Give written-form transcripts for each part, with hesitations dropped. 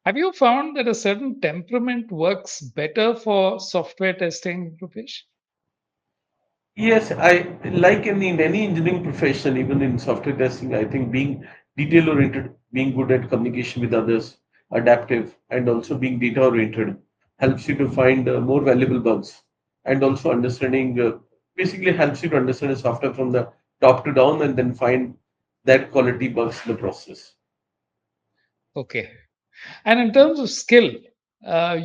Have you found that a certain temperament works better for software testing, Rupesh? Yes, I like in any engineering profession, even in software testing, I think being detail oriented, being good at communication with others, adaptive, and also being data oriented helps you to find more valuable bugs, and also understanding basically helps you to understand the software from the top to down and then find that quality bugs in the process. Okay. And in terms of skill,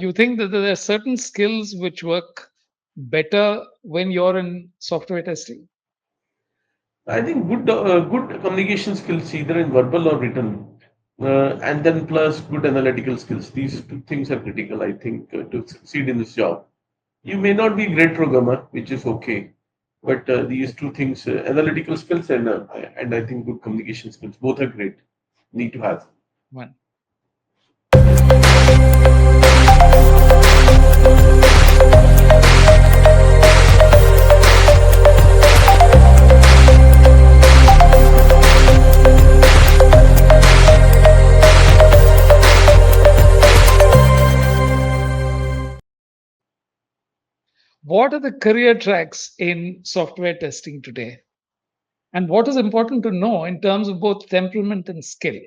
you think that there are certain skills which work better when you're in software testing? I think good communication skills, either in verbal or written, and then plus good analytical skills. These two things are critical, I think, to succeed in this job. You may not be a great programmer, which is okay, but these two things, analytical skills and I think good communication skills, both are great. Need to have. One. What are the career tracks in software testing today? And what is important to know in terms of both temperament and skill?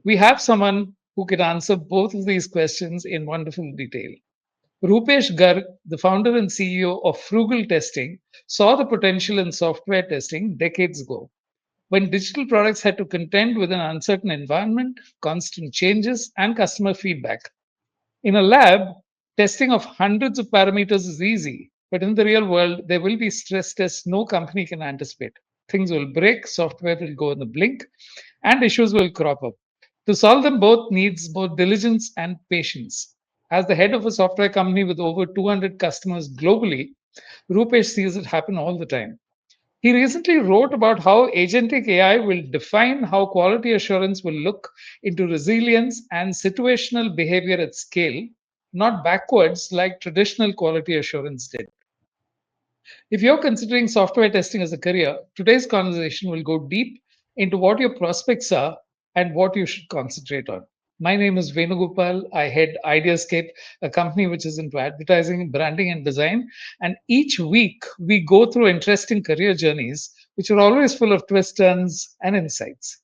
We have someone who can answer both of these questions in wonderful detail. Rupesh Garg, the founder and CEO of Frugal Testing, saw the potential in software testing decades ago when digital products had to contend with an uncertain environment, constant changes, and customer feedback. In a lab, testing of hundreds of parameters is easy, but in the real world, there will be stress tests no company can anticipate. Things will break, software will go in the blink, and issues will crop up. To solve them both needs both diligence and patience. As the head of a software company with over 200 customers globally, Rupesh sees it happen all the time. He recently wrote about how agentic AI will define how quality assurance will look into resilience and situational behavior at scale, not backwards like traditional quality assurance did. If you're considering software testing as a career, today's conversation will go deep into what your prospects are and what you should concentrate on. My name is Venugopal. I head Ideascape, a company which is into advertising, branding, and design. And each week we go through interesting career journeys, which are always full of twists, turns, and insights.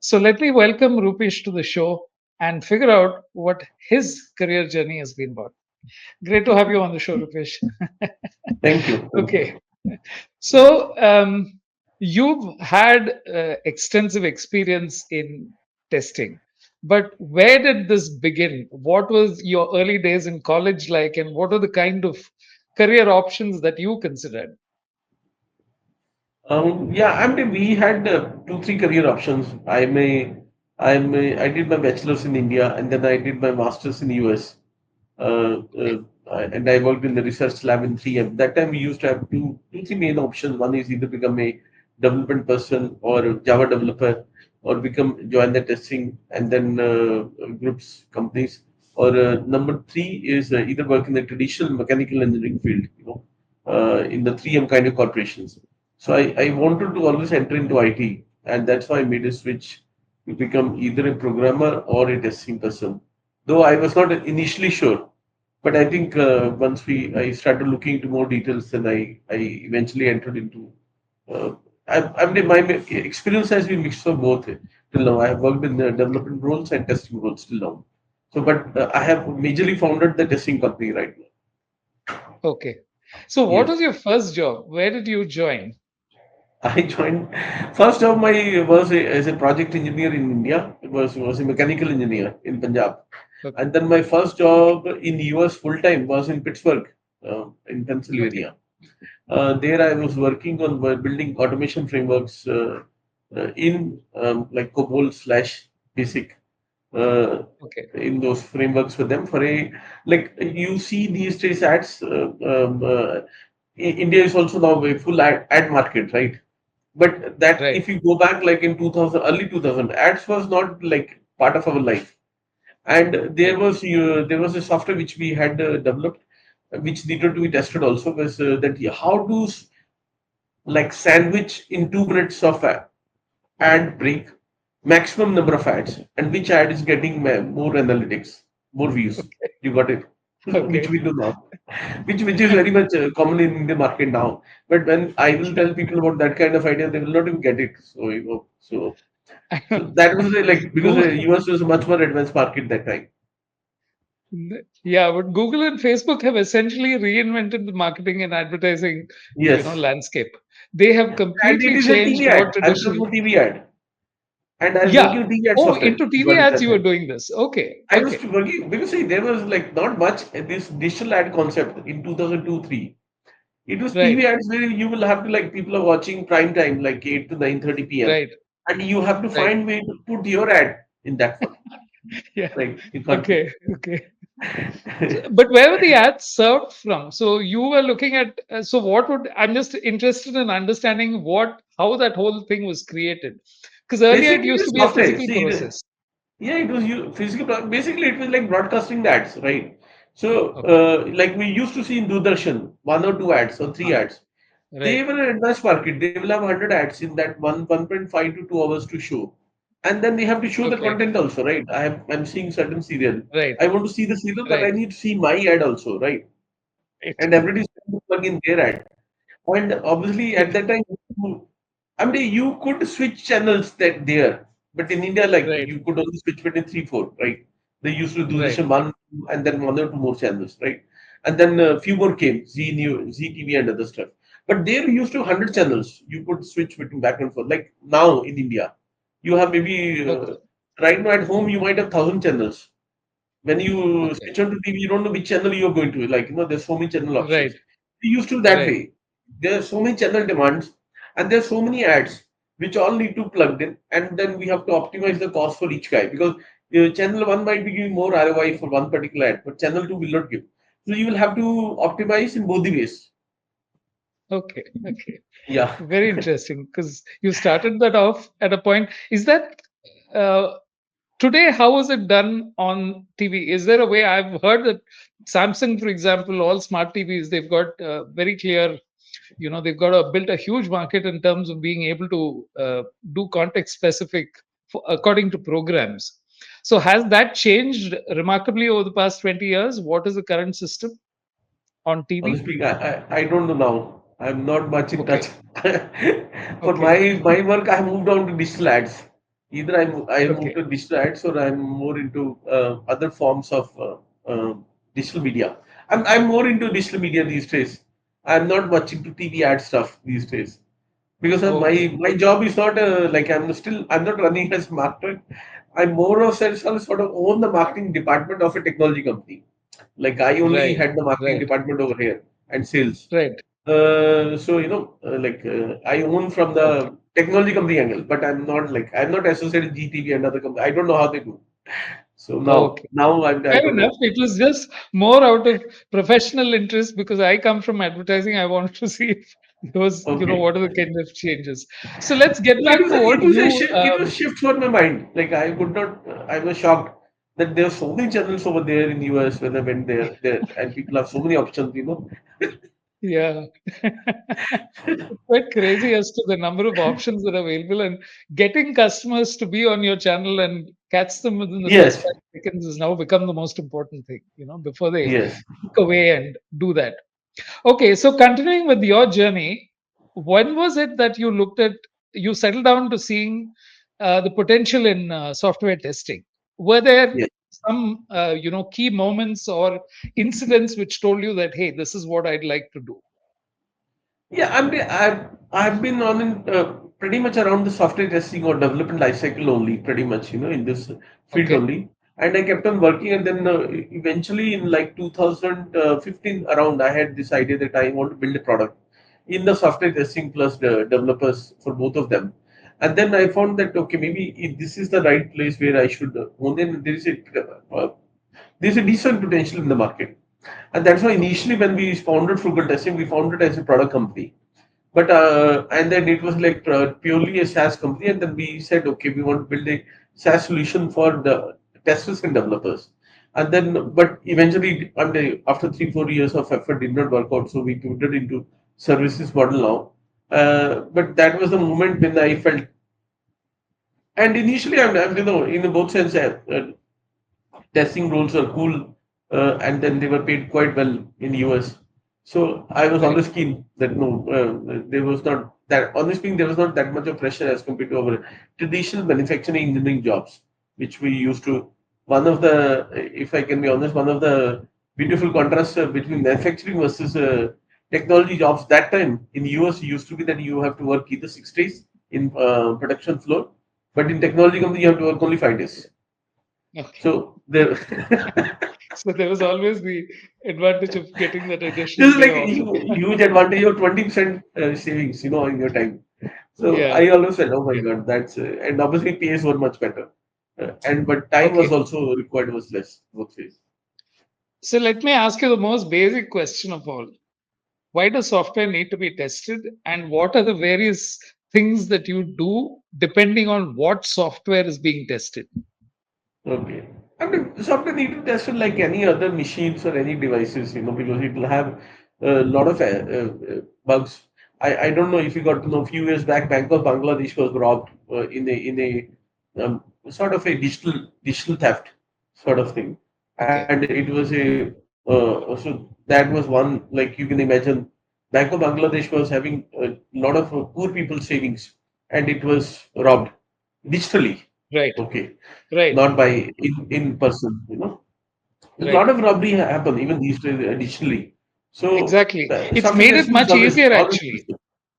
So let me welcome Rupesh to the show and figure out what his career journey has been about. Great to have you on the show, Rupesh. Thank you. Thank you. Okay. So, you've had extensive experience in testing, but where did this begin? What was your early days in college like, and what are the kind of career options that you considered? Yeah, I mean, we had two, three career options. I did my bachelor's in India and then I did my master's in US. And I worked in the research lab in 3M. That time we used to have two, three main options. One is either become a development person or a Java developer, or become join the testing and then groups companies. Or number three is either work in the traditional mechanical engineering field, in the 3M kind of corporations. So I wanted to always enter into IT, and that's why I made a switch to become either a programmer or a testing person. Though I was not initially sure, but I think once I started looking into more details, then I eventually entered into. Uh, I mean, my experience has been mixed of both till now. I have worked in the development roles and testing roles till now. So, but I have majorly founded the testing company right now. Okay. So, what Yes. was your first job? Where did you join? I joined first job my was as a project engineer in India. It was a mechanical engineer in Punjab, Okay. and then my first job in US full time was in Pittsburgh, in Okay. Pennsylvania. There I was working on building automation frameworks in like COBOL slash BASIC. Uh, Okay. in those frameworks for them for a like you see these days ads. India is also now a full ad market, right? But that Right. if you go back like in 2000, early 2000, ads was not like part of our life. And Right. there was a software which we had developed, which needed to be tested also, was that how to like sandwich in 2 minutes of ad break maximum number of ads, and which ad is getting more analytics, more views. You got it? Which Okay. we do not. Which is very much common in the market now. But when I will tell people about that kind of idea, they will not even get it. So so that was like because Google, US was a much more advanced market that time. yeah, but Google and Facebook have essentially reinvented the marketing and advertising, Yes, landscape. They have and it completely is a changed TV what ad. I'm traditional. talking TV ad, and I'm Yeah. working with TV ad Oh, software. into You TV got it ads, that you were time. doing this. Okay. I was Okay. working because see there was like not much this digital ad concept in 2002-3. It was TV Right. ads where you will have to like people are watching prime time like 8 to 9:30 p.m. Right. and you have to Right. find way to put your ad in that one. Yeah. Like you can't. Okay. Okay. But where were the ads served from? So you were looking at, so what would, I'm just interested in understanding how that whole thing was created. Because earlier it Basically, used the to be a software. physical See, process. yeah, it was physical. Basically, it was like broadcasting the ads, right? So, Okay. like we used to see in Doordarshan, one or two ads or three Ah, ads. They right. were an advanced market. They will have 100 ads in that 1.5 to 2 hours to show. And then they have to show the Okay. content also, right? I'm seeing certain serial. Right. I want to see the serial, but I Right. need to see my ad also, right? Right. And everybody is trying to plug in their ad. And obviously, at that time, I mean, you could switch channels that there, but in India, like Right. you could only switch between three, four, right? They used to do this Right. in one and then one or two more channels, right? And then a few more came, Z TV and other stuff. But there used to 100 channels. You could switch between back and forth. Like now in India, you have maybe Okay. right now at home you might have 1,000 channels. When you Okay. switch on to TV, you don't know which channel you're going to. Like, there's so many channel Right. options. We used to that Right. way. There are so many channel demands and there's so many ads which all need to plug in. And then we have to optimize the cost for each guy because channel one might be giving more ROI for one particular ad, but channel two will not give. So you will have to optimize in both the ways. Okay. Okay. Yeah. Very interesting because you started that off at a point. Is that uh, today? How is it done on TV? Is there a way? I've heard that Samsung, for example, all smart TVs, they've got very clear, they've got built a huge market in terms of being able to do context specific according to programs. So has that changed remarkably over the past 20 years? What is the current system on TV? Honestly, I don't know now. I'm not much in touch. Okay. For Okay. my work, I moved on to digital ads. Either I moved Okay. to digital ads or I'm more into other forms of digital media. I'm more into digital media these days. I'm not much into TV ad stuff these days because of Okay. my job is not like I'm not running as marketer. I'm more of sort of own the marketing department of a technology company. Like I only Right. had the marketing Right. department over here and sales. Right. So I own from the technology company angle, but I'm not associated with GTV and other company. I don't know how they do. So Okay. now I Fair don't enough. know. It was just more out of professional interest because I come from advertising. I wanted to see if those, Okay. what are the kind of changes. So let's get No, back to what you. it was a shift for my mind. Like I could not. I was shocked that there are so many channels over there in US when I went there, and people have so many options. Yeah. It's quite crazy as to the number of options that are available, and getting customers to be on your channel and catch them within the first Yes, 5 seconds has now become the most important thing, before they yes. click away and do that. Okay, so continuing with your journey, when was it that you settled down to seeing the potential in software testing? Were there Yes. some, key moments or incidents which told you that, hey, this is what I'd like to do? Yeah, I've been on pretty much around the software testing or development lifecycle only, pretty much, in this field Okay, only. And I kept on working, and then eventually in like 2015 around, I had this idea that I want to build a product in the software testing plus the developers for both of them. And then I found that okay, maybe if this is the right place where I should own in. There's a decent potential in the market. And that's why okay, initially when we founded Frugal Testing, we founded it as a product company. But and then it was like purely a SaaS company, and then we said, okay, we want to build a SaaS solution for the testers and developers. And then, but eventually, after 3 4 years of effort, did not work out. So we pivoted into services model now. But that was the moment when I felt And initially, in both sense, testing roles are cool, and then they were paid quite well in US. So I was Right. always keen that no, there was not that. Honestly speaking, there was not that much of pressure as compared to our traditional manufacturing engineering jobs, which we used to. One of the, if I can be honest, one of the beautiful contrasts between manufacturing versus technology jobs that time in US used to be that you have to work either 6 days in production floor, but in technology company you have to work only 5 days. Okay. So there, So there was always the advantage of getting that this additional is day like a off. huge advantage of 20% savings, in your time. So Yeah. I always said, oh my Yeah. God, and obviously pays were much better. But time was Okay. also required was less, both ways. So let me ask you the most basic question of all. Why does software need to be tested? And what are the various things that you do depending on what software is being tested? Okay. I mean, software need to test it like any other machines or any devices, because it will have a lot of bugs. I don't know if you got to know, a few years back, Bank of Bangladesh was robbed sort of a digital theft sort of thing, and Okay. it was so that was one, like you can imagine, Bank of Bangladesh was having a lot of poor people's savings, and it was robbed digitally. Right. Okay, Right. not by in person. A lot Right. of robbery happen even these days additionally. So Exactly. It's software made it testing is much always easier always actually. useful.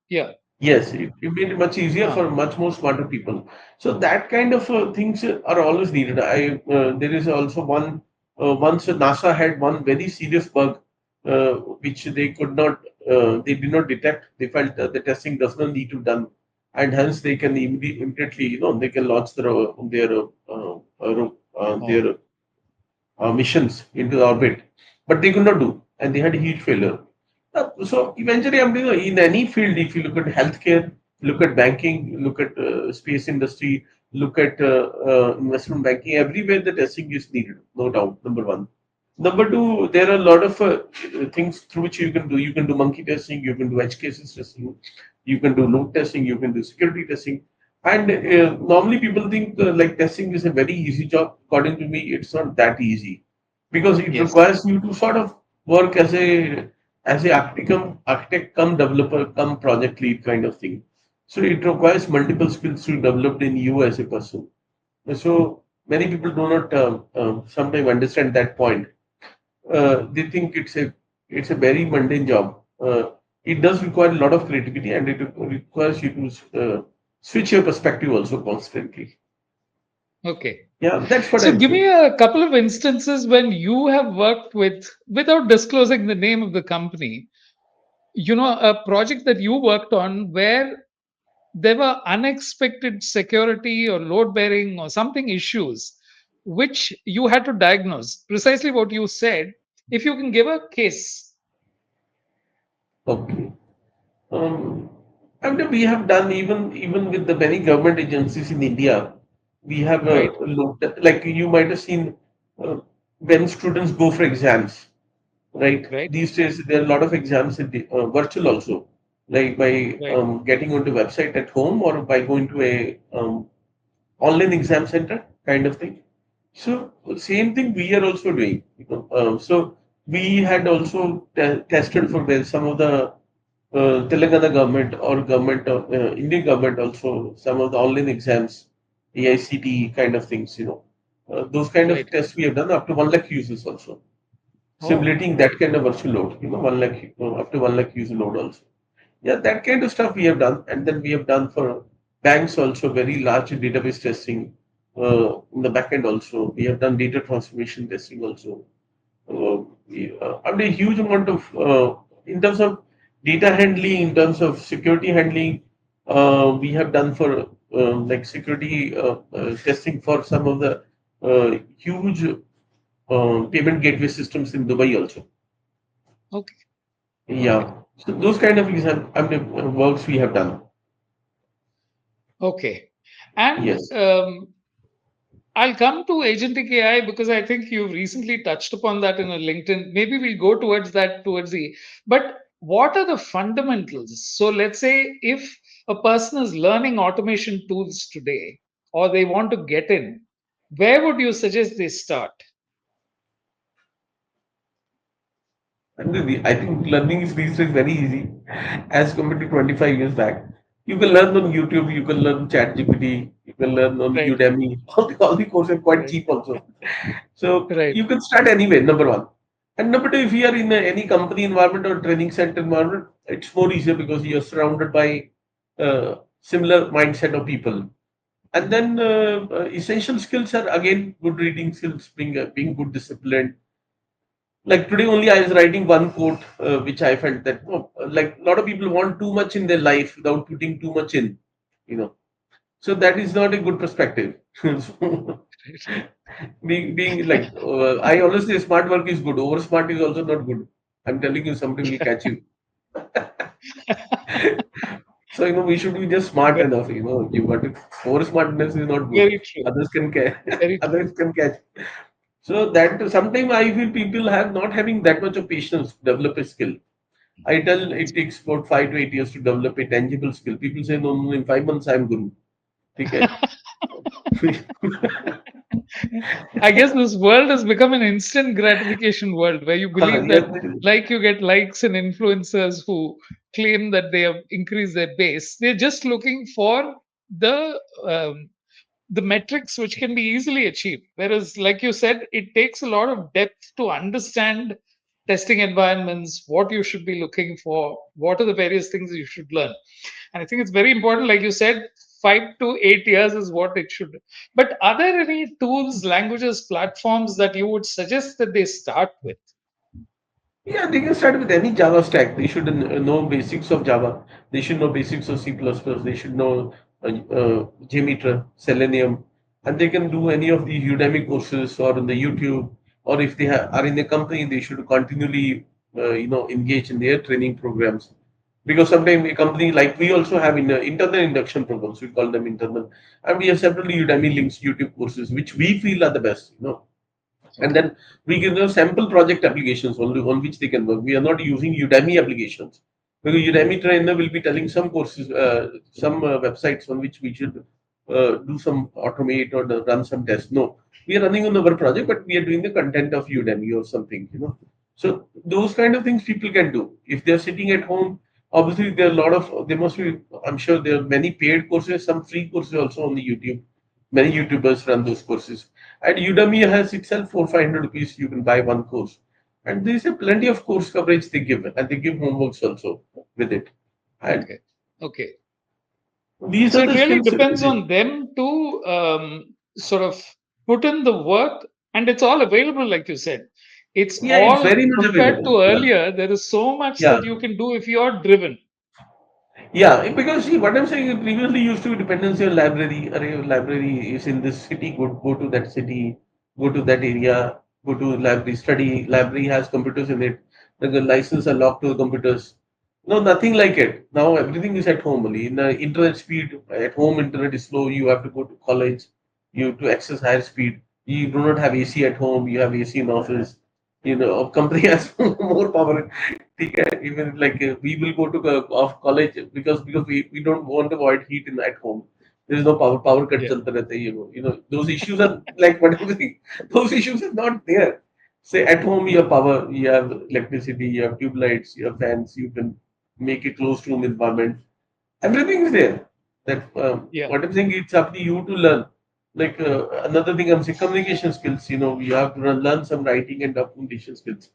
Yeah. Yes, it made it much easier Huh. for much more smarter people. So that kind of things are always needed. There is also one once NASA had one very serious bug which they did not detect. They felt the testing does not need to done, and hence they can immediately they can launch Oh. their missions into the orbit, but they could not do, and they had a huge failure. So eventually, in any field, if you look at healthcare, look at banking, look at space industry, look at investment banking, everywhere the testing is needed, no doubt. Number one. Number two, there are a lot of things through which you can do. You can do monkey testing, you can do edge cases testing, you can do load testing, you can do security testing. And normally people think like testing is a very easy job. According to me, it's not that easy because it Yes. requires you to sort of work as a architect come developer come project lead kind of thing. So it requires multiple skills to develop in you as a person. So many people do not sometimes understand that point. They think it's a very mundane job. It does require a lot of creativity, and it requires you to switch your perspective also constantly. Okay. Yeah, that's what So I give me think. a couple of instances when you have worked with, without disclosing the name of the company, a project that you worked on where there were unexpected security or load bearing or something issues which you had to diagnose. Precisely what you said. If you can give a case. Okay. Um, I mean, we have done even with the many government agencies in India. We have Right. looked at, like you might have seen uh, when students go for exams. Right. Right. These days, there are a lot of exams virtual also, like by Right. getting onto website at home or by going to a online exam center kind of thing. So same thing we are also doing. So we had also tested for some of the Telangana government or government of Indian government also some of the online exams, AICT kind of things. Those kind of Right. tests we have done up to 1 lakh users also Oh, simulating that kind of virtual load, 1 lakh, up to 1 lakh user load also. Yeah, that kind of stuff we have done. And then we have done for banks also very large database testing in the backend also. We have done data transformation testing also. I mean, a huge amount of, in terms of data handling, in terms of security handling, we have done for like security testing for some of the huge payment gateway systems in Dubai also. okay. Okay. Yeah. So those kind of works we have done. Okay. And Yes. I'll come to agentic AI because I think you've recently touched upon that in a LinkedIn. Maybe we'll go towards that towards the. But what are the fundamentals? So let's say if a person is learning automation tools today, or they want to get in, where would you suggest they start? And I think learning is these days very easy as compared to 25 years back. You can learn on YouTube, you can learn ChatGPT, you can learn on Right, Udemy. All the courses are quite right, cheap also. So right, you can start anywhere, number one. And number two, if you are in any company environment or training center environment, it's more easier because you are surrounded by similar mindset of people. And then essential skills are again good reading skills, being good disciplined. Like today only I was writing one quote which I felt that like a lot of people want too much in their life without putting too much in, you know. So that is not a good perspective. So, being like I always say smart work is good, over smart is also not good. I'm telling you, somebody will catch you. So we should be just smart very, enough. You got it. Over smartness is not good. very true, Others can catch. very true. Others can catch. So that sometimes I feel people have not having that much of patience to develop a skill. I tell it takes about 5 to 8 years to develop a tangible skill. People say, no, no, in 5 months I'm guru. Okay. I guess this world has become an instant gratification world where you believe Yes, that, like, you get likes and influencers who claim that they have increased their base. They're just looking for the um, the metrics which can be easily achieved. Whereas, like you said, it takes a lot of depth to understand testing environments, what you should be looking for, what are the various things you should learn. And I think it's very important, like you said, 5 to 8 years is what it should. But are there any tools, languages, platforms that you would suggest that they start with? yeah, they can start with any Java stack. They should know basics of Java. They should know basics of C++. They should know JMeter, Selenium, and they can do any of the Udemy courses or on the YouTube. Or if they are in a company, they should continually, engage in their training programs. Because sometimes a company like we also have in internal induction programs, we call them internal, and we have several Udemy links, YouTube courses, which we feel are the best. And Okay. then we give them sample project applications only on which they can work. We are not using Udemy applications because Udemy trainer will be telling some courses, some websites on which we should do some automate or run some tests. No, we are running on our project, but we are doing the content of Udemy or something. So those kind of things people can do if they are sitting at home. Obviously, there are a lot of there must be. I'm sure there are many paid courses, some free courses also on the YouTube. Many YouTubers run those courses. And Udemy has itself 400-500 rupees. You can buy one course. And there is a plenty of course coverage they give, and they give homeworks also with it. And Okay. Okay. these So are it the really skills. depends on them to sort of put in the work, and it's all available, like you said. It's Yeah, it's all very much compared available. to Yeah. earlier. There is so much Yeah. that you can do if you're driven. Yeah, because see, what I'm saying, previously used to be dependency on library. Array library is in this city, go to that city, go to that area, go to library, study. Library has computers in it. The license are locked to the computers. No, nothing like it. Now everything is at home only. In the internet speed, at home internet is slow. You have to go to college. You have to access higher speed. You do not have AC at home. You have AC in office. A company has more power. ठीक even like we will go to off college because we don't want to avoid heat in at home. There is no power cut Yeah. चलते रहते हैं those issues are like whatever thing those issues are not there. Say at home you have power, you have electricity, you have tube lights, you have fans, you can make a closed room environment. Everything is there. That Yeah. what I'm saying, it's up to you to learn. Like another thing I'm saying, communication skills. You have to learn some writing and documentation skills.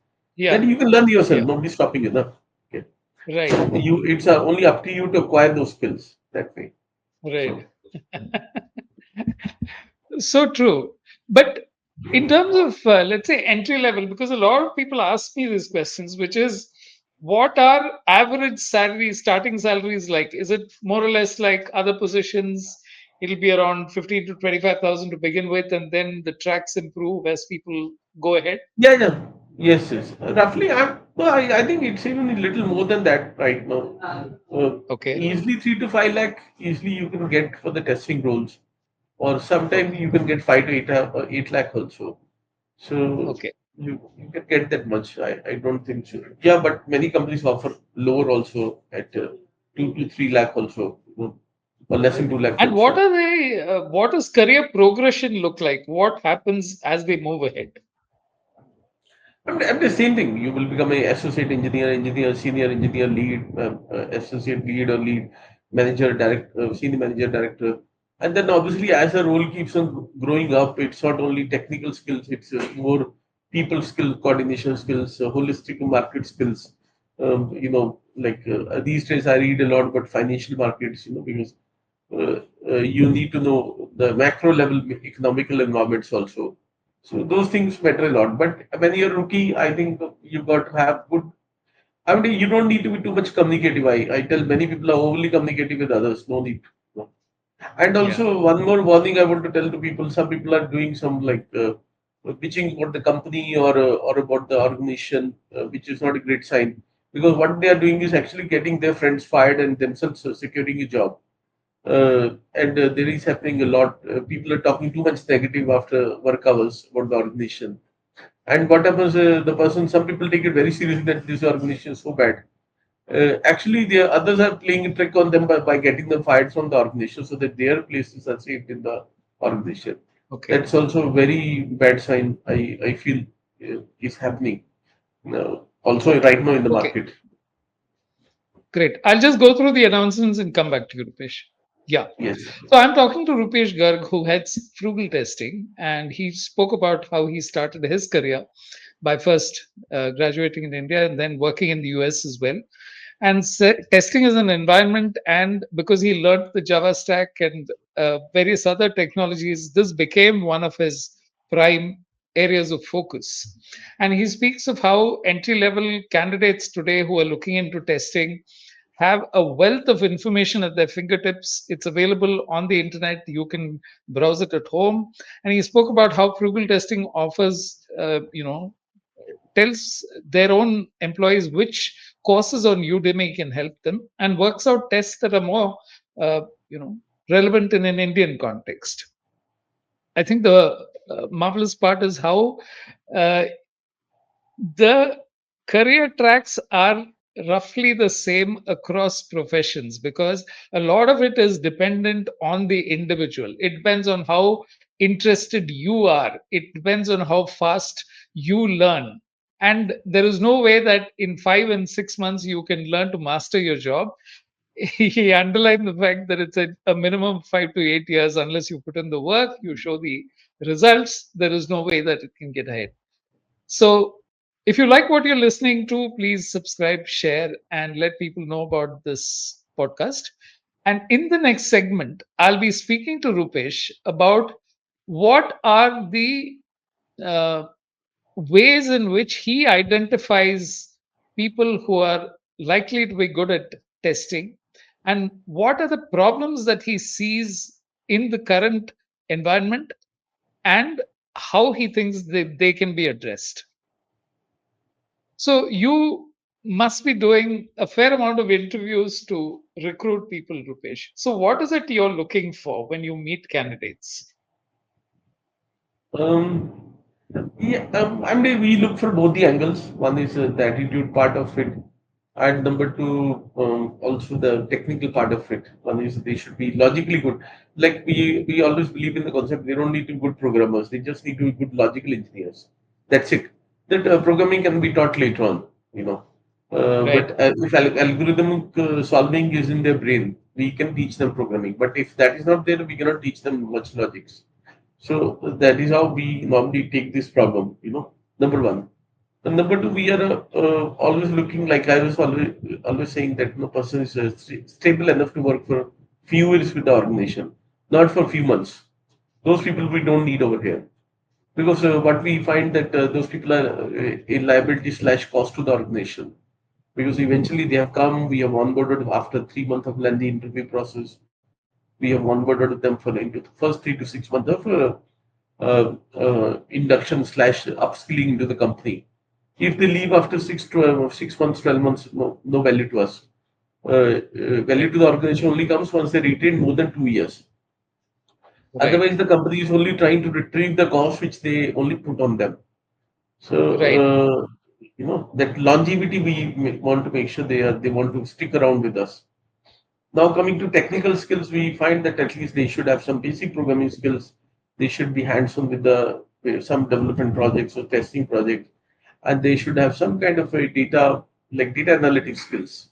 Yeah. Then you can learn yourself. Yeah. Nobody's stopping you. No? Okay. Right. It's only up to you to acquire those skills that way. Right. So So true. But in terms of, let's say, entry level, because a lot of people ask me these questions, which is, what are average salaries, starting salaries like? Is it more or less like other positions? It'll be around 15 to 25,000 to begin with, and then the tracks improve as people go ahead. yeah, yeah, yes, yes. Roughly, I think it's even a little more than that right now. Okay. Easily 3 to 5 lakh. Easily you can get for the testing roles, or sometimes Okay. you can get 5 to 8 lakh also. So Okay. you can get that much. I don't think so. Yeah, but many companies offer lower also at 2 to 3 lakh also. or less than 2 lakh And also. what does career progression look like? What happens as they move ahead? And the same thing. You will become a associate engineer, senior engineer, lead, associate lead or lead manager, director, senior manager, director. And then obviously, as the role keeps on growing up, it's not only technical skills; it's more people skills, coordination skills, holistic market skills. These days, I read a lot about financial markets. Because you need to know the macro level economical environments also. So those things matter a lot. But when you're rookie, I think you got to have good. I mean, you don't need to be too much communicative. I tell many people are overly communicative with others. No need. No. And Yeah. also one more warning I want to tell to people. Some people are doing some pitching about the company or about the organization, which is not a great sign because what they are doing is actually getting their friends fired and themselves securing a job. And there is happening a lot. People are talking too much negative after work hours about the organization. And what happens, some people take it very seriously that this organization is so bad. Actually, the others are playing a trick on them by getting them fired from the organization so that their places are safe in the organization. Okay. That's also a very bad sign, I feel, is happening also right now in the Okay. market. Great. I'll just go through the announcements and come back to you, Rupesh. Yeah. Yes. So I'm talking to Rupesh Garg, who heads Frugal Testing, and he spoke about how he started his career by first graduating in India and then working in the US as well. And testing is an environment, and because he learned the Java stack and various other technologies, this became one of his prime areas of focus. And he speaks of how entry level candidates today who are looking into testing have a wealth of information at their fingertips. It's available on the internet. You can browse it at home. And he spoke about how frugal testing offers, tells their own employees which courses on Udemy can help them, and works out tests that are more, uh, you know, relevant in an Indian context. I think the marvelous part is how uh, the career tracks are roughly the same across professions because a lot of it is dependent on the individual. It depends on how interested you are, it depends on how fast you learn. And there is no way that in 5 and 6 months you can learn to master your job. He underlined the fact that it's a minimum of 5 to 8 years. Unless you put in the work, you show the results, there is no way that it can get ahead. So, if you like what you're listening to, please subscribe, share, and let people know about this podcast. And in the next segment, I'll be speaking to Rupesh about what are the uh, ways in which he identifies people who are likely to be good at testing, and what are the problems that he sees in the current environment, and how he thinks they can be addressed. So you must be doing a fair amount of interviews to recruit people, Rupesh. So what is it you're looking for when you meet candidates? Um, I mean, we look for both the angles. One is the attitude part of it, and number two, also the technical part of it. One is they should be logically good. Like we always believe in the concept, they don't need to be good programmers. They just need to be good logical engineers. That's it. That programming can be taught later on, you know. Right. But if algorithmic solving is in their brain, we can teach them programming. But if that is not there, we cannot teach them much logics. So that is how we normally take this problem, number one. And number two, we are always looking, like I was always saying that no person is stable enough to work for few years with the organization, not for few months. Those people we don't need over here because what we find that those people are a liability slash cost to the organization because eventually they have come, we have onboarded after 3 months of lengthy interview process. We have onboarded them for into the first 3 to 6 months of induction slash upskilling into the company. If they leave after 6 months, 12 months, no value to us. Value to the organization only comes once they retain more than 2 years. Right. Otherwise, the company is only trying to retrieve the cost which they only put on them. So, Right. that longevity we want to make sure they want to stick around with us. Now, coming to technical skills, we find that at least they should have some basic programming skills. They should be hands-on with the with some development projects or testing projects, and they should have some kind of a data like data analytics skills.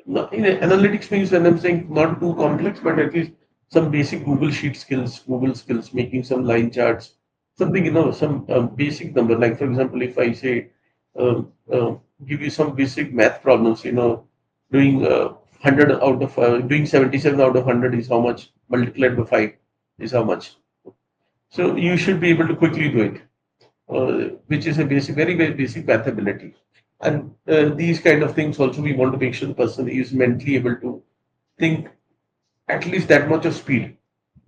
Analytics means when I'm saying not too complex, but at least some basic Google skills, making some line charts, something, some basic number. Like, for example, if I say, give you some basic math problems, doing 100 out of, doing 77 out of 100 is how much, multiplied by 5 is how much. So you should be able to quickly do it, which is a basic, very, very basic math ability. And these kind of things also we want to make sure the person is mentally able to think at least that much of speed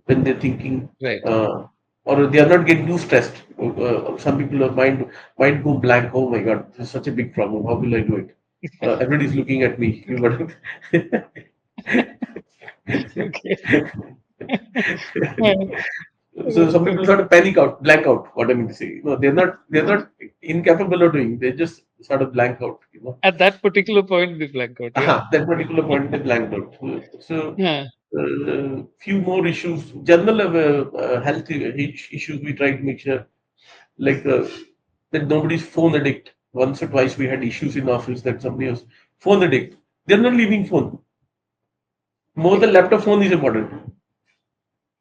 when they're thinking, Right. uh, or they are not getting too stressed. Some people are mind go blank. Oh my God, this is such a big problem. How will I do it? Everybody's looking at me. Okay. Uh, So some people sort of panic out, blank out. What I mean to say, they're not incapable of doing. They just sort of blank out. At that particular point, we blank out. Yeah. That particular point they blanked out. So, Yeah. few more issues, general health issues. We try to make sure, like, that nobody's phone addict. Once or twice we had issues in office that somebody was phone addict. They're not leaving phone. More than laptop, phone is important.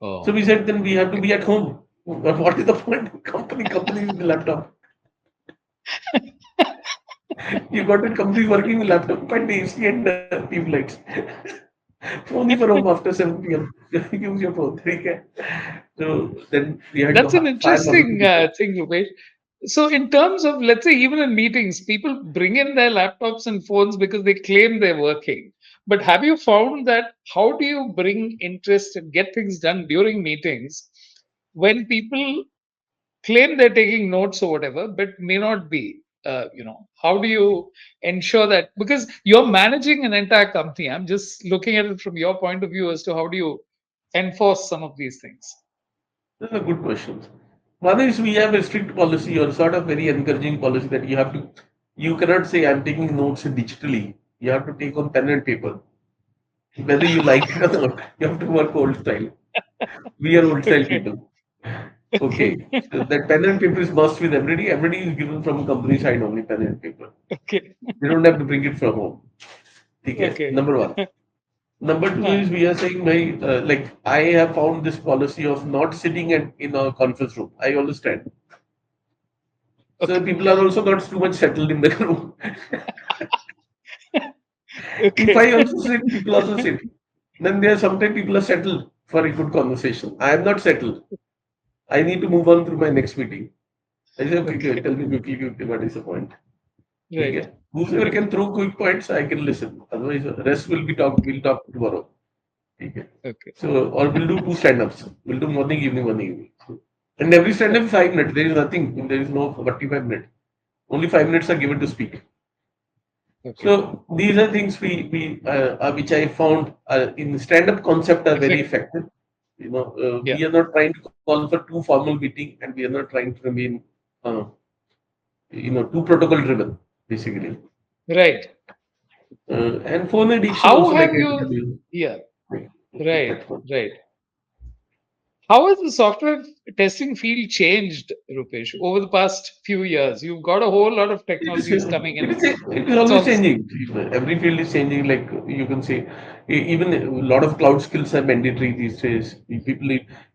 So Oh. we said then we have to Okay. be at home. But what is the point? Company with the laptop. You got a company working with laptop, quite AC and tube lights. Phone for home after 7 p.m. Use your phone. Okay. So then we had to That's an fire one or two interesting people. thing, Rupesh. So, in terms of, let's say, even in meetings, people bring in their laptops and phones because they claim they're working. But have you found that how do you bring interest and get things done during meetings when people claim they're taking notes or whatever, but may not be? How do you ensure that? Because you're managing an entire company. I'm just looking at it from your point of view as to how do you enforce some of these things. Those are good questions. One is we have a strict policy or sort of very encouraging policy that you cannot say I'm taking notes digitally. You have to take on pen and paper. Whether you like it or not, you have to work old style. We are old style Okay. people. Okay. Okay. So that pen and paper is must with everybody. Everybody is given from company side only pen and paper. Okay. They don't have to bring it from home. Okay. Okay. Number one. Number two Huh. is we are saying like I have found this policy of not sitting in a conference room. I understand. So Okay. people are also not too much settled in the room. If Okay. I also sit, people also sit. Then there are sometimes people are settled for a good conversation. I am not settled. I need to move on to my next meeting. I say, okay, okay, Okay. tell me quickly, what is the point? Right. Okay. Whoever can throw quick points, I can listen. Otherwise, rest will be talk. We'll talk tomorrow. Okay. Okay. So, or we'll do two stand-ups. We'll do morning, evening. And every stand-up is Okay. 5 minutes. There is nothing. There is no 45 minutes. Only 5 minutes are given to speak. Okay. So these are things we which I found in stand-up concept are very Effective. effective. Yeah. We are not trying to call for too formal meeting, and we are not trying to remain, uh, too protocol driven, basically. Right. And phone addiction How also, like have I told you? you. Yeah. Like, Right. that one. Right. How has the software testing field changed, Rupesh, over the past few years? You've got a whole lot of It is, technologies coming in. it is It's always all changing. Every field is changing. Like you can say, even a lot of cloud skills are mandatory these days.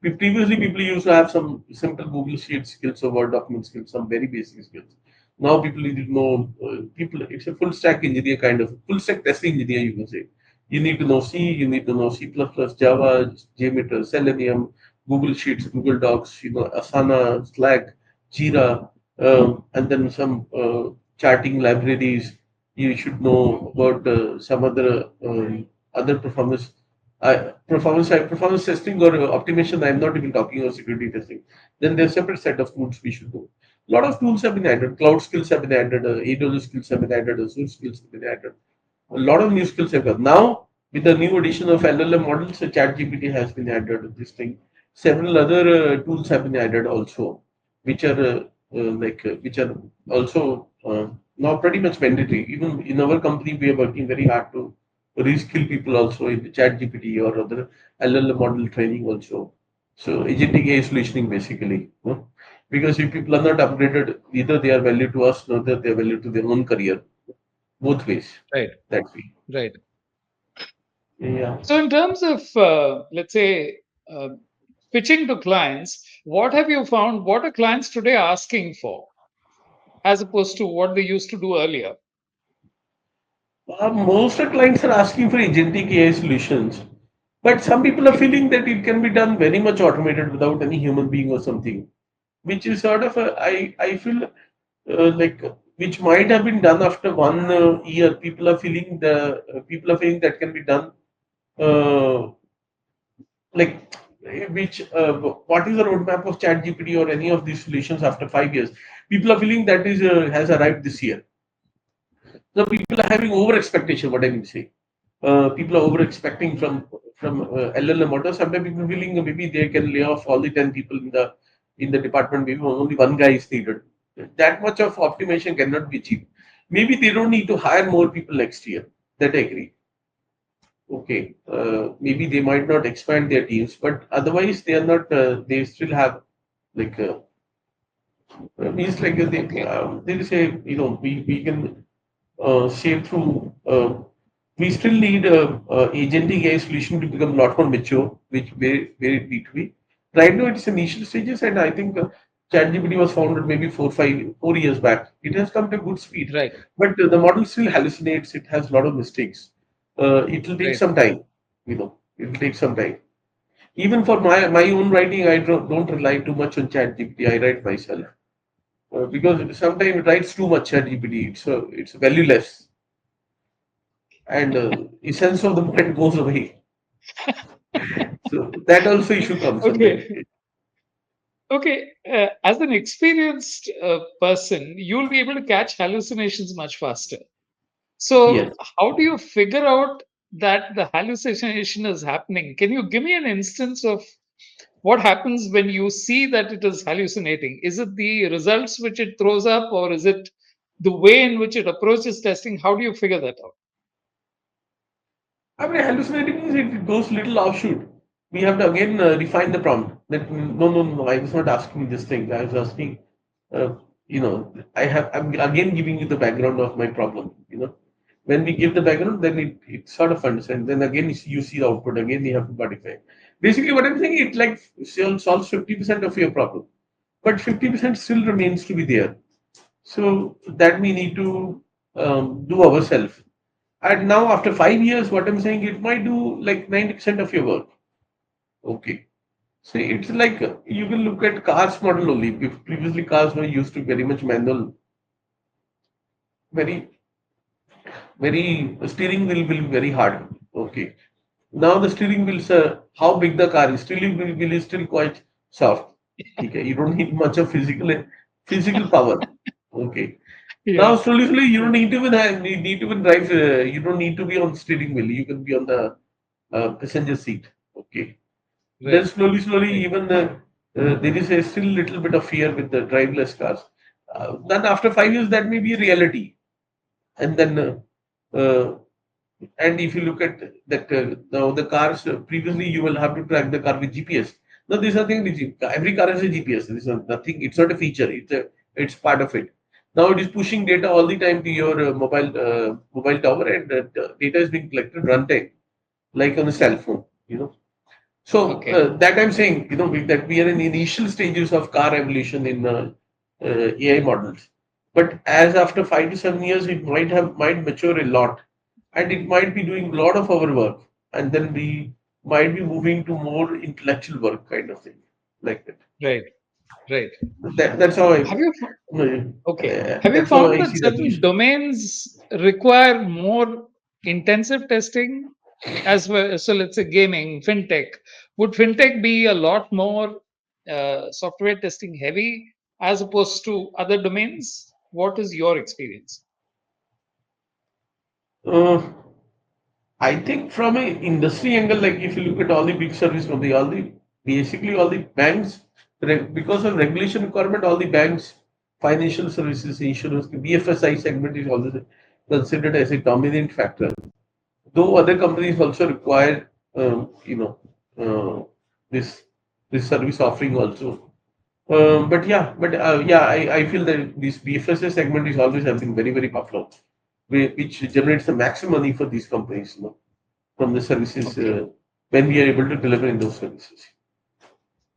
Previously people used to have some simple Google Sheet skills or Word document skills, some very basic skills. Now people need to know people. It's a full stack engineer kind of full stack testing engineer. You can say you need to know C, you need to know C++, Java, JMeter, Selenium, Google Sheets, Google Docs, Asana, Slack, Jira, and then some charting libraries. You should know about some other performance testing or optimization. I'm not even talking about security testing. Then there's a separate set of tools we should do. A lot of tools have been added. Cloud skills have been added. AWS skills have been added. Azure skills have been added. A lot of new skills have come. Now, with the new addition of LLM models, ChatGPT has been added. This thing, several other tools have been added also, which are which are also now pretty much mandatory. Even in our company, we are working very hard to reskill people also in the ChatGPT or other LLM model training also. So agentic AI solutioning basically, because if people are not upgraded, either they are value to us, nor that they are value to their own career. Both ways. Right. That way. Right. Yeah. So, in terms of, let's say, uh, pitching to clients, what have you found? What are clients today asking for as opposed to what they used to do earlier? Most of clients are asking for agentic AI solutions, but some people are feeling that it can be done very much automated without any human being or something, which is sort of I feel like which might have been done after 1 year. People are feeling that can be done uh, like which what is the roadmap of ChatGPT or any of these solutions after 5 years? People are feeling that is has arrived this year. So people are having over expectation. What I mean to say, people are over expecting from LLM models. Sometimes people feeling maybe they can lay off all the 10 people in the department. Maybe only one guy is needed. That much of optimization cannot be achieved. Maybe they don't need to hire more people next year. That I agree. Okay, maybe they might not expand their teams, but otherwise they are not. They still have like means like Okay. they say we can save through. We still need a agentic AI solution to become a lot more mature, which where it need to be. Right now, it's initial stages, and I think ChatGPT was founded maybe 4 years back. It has come to good speed, Right. but the model still hallucinates. It has a lot of mistakes. It will take Right. some time. It will take some time. Even for my own writing, I don't rely too much on ChatGPT. I write myself because sometimes it writes too much ChatGPT. It's valueless, and essence of the moment goes away. So that also issue comes sometimes. Okay. Okay. As an experienced person, you'll be able to catch hallucinations much faster. So, Yes. how do you figure out that the hallucination is happening? Can you give me an instance of what happens when you see that it is hallucinating? Is it the results which it throws up, or is it the way in which it approaches testing? How do you figure that out? I mean, hallucinating means it goes little offshoot. We have to again refine the prompt. That no, no, no, I was not asking this thing. I was asking, uh, I'm again giving you the background of my problem. When we give the background, then it sort of understands. Then again, you see the output. Again, you have to modify. Basically, what I'm saying, it like solves 50% of your problem, but 50% still remains to be there. So that we need to do ourselves. And now, after 5 years, what I'm saying, it might do like 90% of your work. Okay. So it's like you will look at cars model only. Previously, cars were used to very much manual, very, very steering wheel will be very hard. Okay. Now the steering wheels, how big the car is, steering wheel is still quite soft. Okay. You don't need much of physical power. Okay. Now Yeah. slowly, you don't Yeah. need to even need to even drive. You don't need to be on steering wheel. You can be on the passenger seat. Okay. Then Right. slowly, Right. even there is a still little bit of fear with the driverless cars. Then after 5 years, that may be a reality. And then, and if you look at that, now the cars previously you will have to track the car with GPS. Now this is nothing. Every car has a GPS. This is nothing. It's not a feature. It's part of it. Now it is pushing data all the time to your mobile tower, and data is being collected runtime, like on a cell phone. So Okay. that I'm saying, that we are in initial stages of car evolution in AI models. But as after 5 to 7 years, it might mature a lot, and it might be doing a lot of our work, and then we might be moving to more intellectual work kind of thing, like that. Right. Right. That's how Have you Okay. Have you that's how found I that see the certain evolution. domains require more intensive testing as well? So let's say gaming, fintech. Would fintech be a lot more software testing heavy as opposed to other domains? What is your experience? Uh, I think from a industry angle, like if you look at all the big service company, basically all the banks, because of regulation requirement, all the banks, financial services, insurance, BFSI segment is always considered as a dominant factor. though other companies also require, you know, uh, this this service offering also. But I feel that this BFSI segment is always have been very, very popular, which generates the maximum money for these companies, from the services, Okay. when we are able to deliver in those services.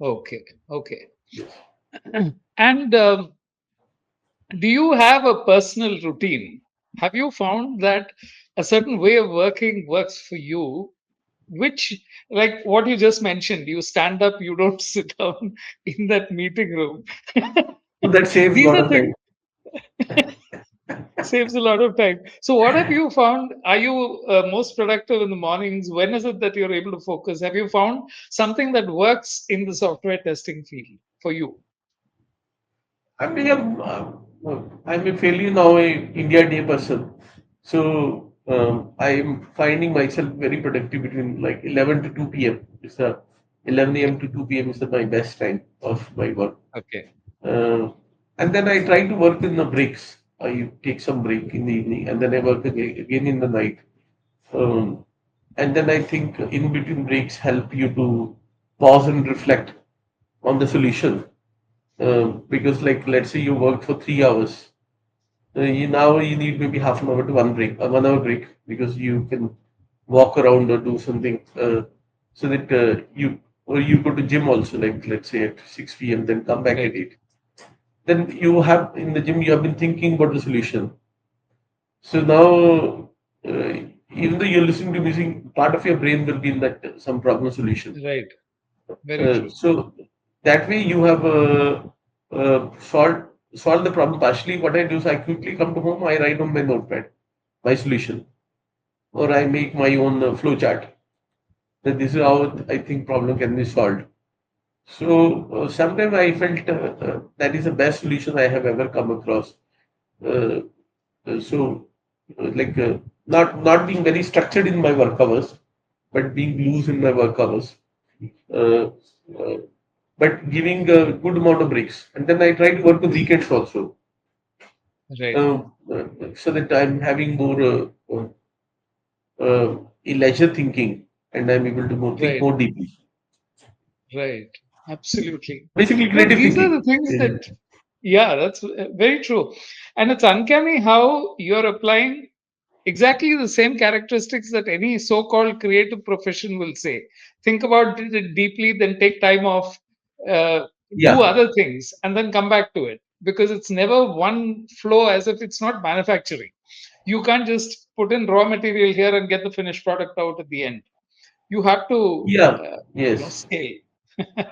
Okay. Okay. Yes. And do you have a personal routine? Have you found that a certain way of working works for you? Which, like what you just mentioned, you stand up, you don't sit down in that meeting room. So that saves a These lot are of time. things saves a lot of time. So, what have you found? Are you most productive in the mornings? When is it that you're able to focus? Have you found something that works in the software testing field for you? I mean, I'm a fairly now a India Day person, so I'm finding myself very productive between like 11 to 2 p.m. It's the 11 Okay. a.m. to 2 p.m. is my best time of my work. Okay. Uh, and then I try to work in the breaks. I take some break in the evening, and then I work again in the night. Um, and then I think in between breaks help you to pause and reflect on the solution. Because, like, let's say you worked for 3 hours, you need maybe half an hour to 1 break, a 1 hour break, because you can walk around or do something, so that you go to gym also, like let's say at 6 p.m., then come back at Right. 8. Then you have in the gym, you have been thinking about the solution. So now, even though you're listening to music, part of your brain will be in that some problem solution. Right. Very true. So that way you have solved the problem partially. What I do is I quickly come to home, I write on my notepad my solution, or I make my own flow chart. That this is how I think problem can be solved. So sometimes I felt that is the best solution I have ever come across. Uh, so like not being very structured in my work hours, but being loose in my work hours. Uh, uh, but giving a good amount of breaks. And then I try to work on weekends also, Right. uh, so that I'm having more leisure thinking, and I'm able to think Right. more deeply. Right. Absolutely. Basically, No, creative these are the thinking. things Yeah. that, yeah, that's very true. And it's uncanny how you're applying exactly the same characteristics that any so-called creative profession will say. Think about it deeply, then take time off, do Yeah. other things, and then come back to it. Because it's never one flow, as if it's not manufacturing. You can't just put in raw material here and get the finished product out at the end. You have to, Yeah. Yes. scale.